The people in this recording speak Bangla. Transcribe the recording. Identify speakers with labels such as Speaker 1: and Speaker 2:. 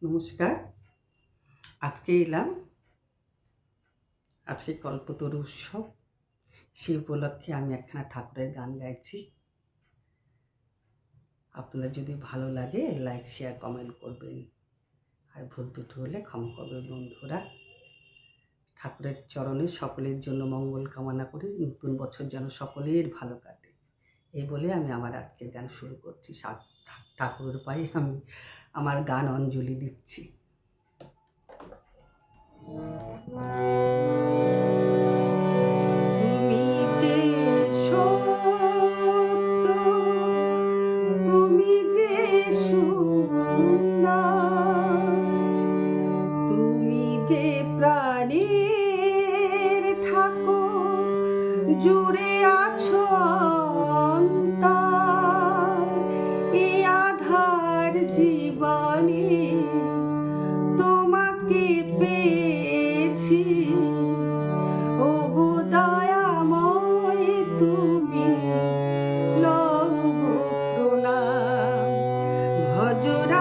Speaker 1: নমস্কার। আজকে এলাম, আজকে কল্পতরু উৎসব, সেই উপলক্ষে আমি একখানা ঠাকুরের গান গাইছি। আপনাদের যদি ভালো লাগে লাইক শেয়ার কমেন্ট করবেন, আর ভুল ত্রুটি হলে ক্ষমা করবেন বন্ধুরা। ঠাকুরের চরণে সকলের জন্য মঙ্গল কামনা করি, নতুন বছর যেন সকলের ভালো কাটে, এই বলে আমি আমার আজকের গান শুরু করছি। ঠাকুরের পায়ে আমি আমার গান অঞ্জলি দিচ্ছি। তুমি যে সত্য, তুমি যে সুন্দর, তুমি যে প্রাণের ঠাকুর, জুড়ে আছো অন্তর। এ আধার জীবনে তোমাকে পেয়েছি, ওগো দয়াময় তুমি লও গো প্রণাম। ভজরা